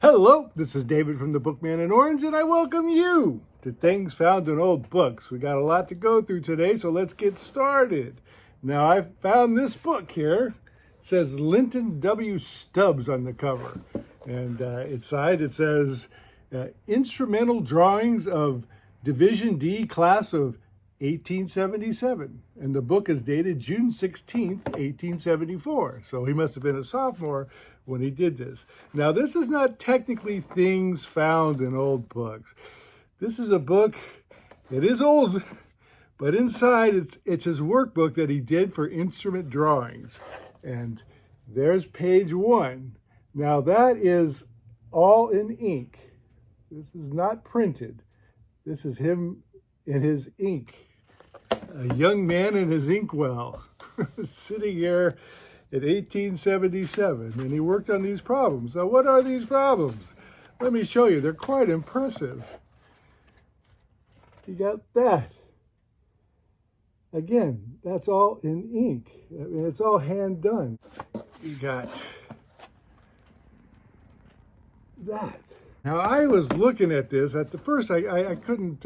Hello, this is David from the Bookman in Orange, and I welcome you to Things Found in Old Books. We got a lot to go through today, so let's get started. Now, I found this book here. It says Linton W. Stubbs on the cover, and inside it says Instrumental Drawings of Division D Class of 1877, and the book is dated June 16th, 1874. So he must have been a sophomore when he did this. Now, this is not technically things found in old books. This is a book, it is old, but inside it's his workbook that he did for instrument drawings. And there's page 1. Now, that is all in ink. This is not printed. This is him in his ink. A young man in his inkwell, sitting here in 1877, and he worked on these problems. Now, what are these problems? Let me show you. They're quite impressive. You got that. Again, that's all in ink. I mean, it's all hand done. You got that. Now, I was looking at this. At the first, I couldn't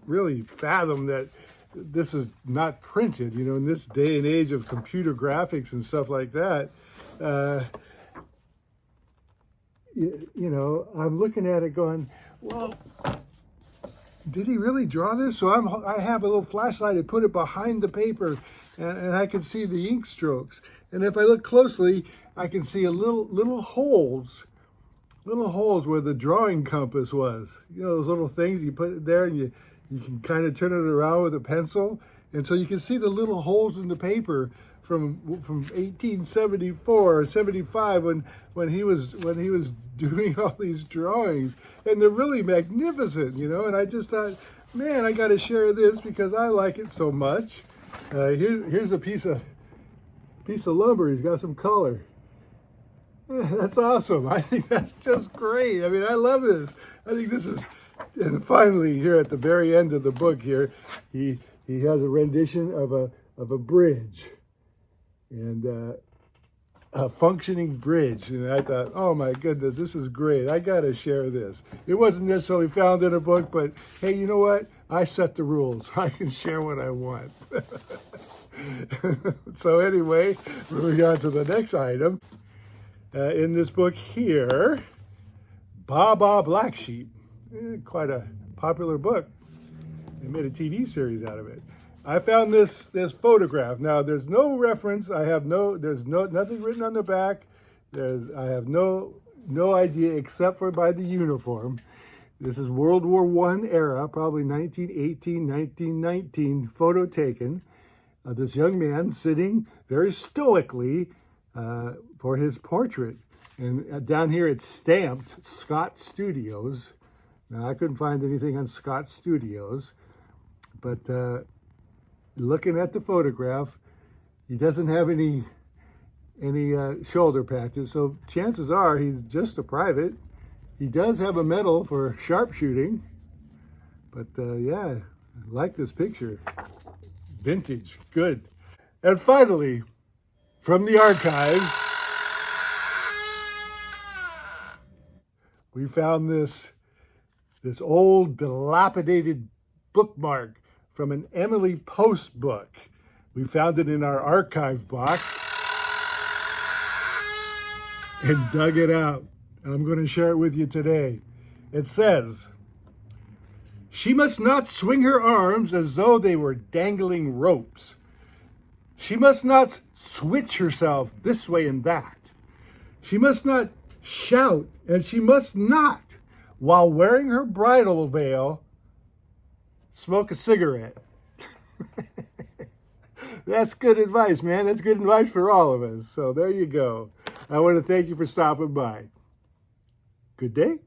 really fathom that this is not printed, you know, in this day and age of computer graphics and stuff like that. You know, I'm looking at it going, well, did he really draw this? So I have a little flashlight and put it behind the paper, and I can see the ink strokes. And if I look closely, I can see a little holes where the drawing compass was. You know, those little things you put there, and you can kind of turn it around with a pencil. And so you can see the little holes in the paper from 1874 or 75 when he was doing all these drawings. And they're really magnificent, you know. And I just thought, man, I got to share this because I like it so much. Here's a piece of lumber. He's got some color. That's awesome. I think that's just great. I mean, I love this. I think this is. And finally, here at the very end of the book here, he has a rendition of a bridge, and a functioning bridge. And I thought, oh my goodness, this is great. I got to share this. It wasn't necessarily found in a book, but hey, you know what? I set the rules. I can share what I want. So anyway, moving on to the next item. In this book here, Baa Black Sheep. Quite a popular book. They made a TV series out of it. I found this photograph. Now, there's no reference. There's nothing written on the back. I have no idea except for by the uniform. This is World War I era, probably 1918, 1919 photo taken of this young man sitting very stoically for his portrait. And down here it's stamped Scott Studios. Now, I couldn't find anything on Scott Studios, but looking at the photograph, he doesn't have any shoulder patches, so chances are he's just a private. He does have a medal for sharpshooting, but yeah, I like this picture. Vintage, good. And finally, from the archives, we found this old dilapidated bookmark from an Emily Post book. We found it in our archive box and dug it out. I'm going to share it with you today. It says, "She must not swing her arms as though they were dangling ropes. She must not switch herself this way and that. She must not shout, and she must not, while wearing her bridal veil, smoke a cigarette." That's good advice, man. That's good advice for all of us. So there you go. I want to thank you for stopping by. Good day.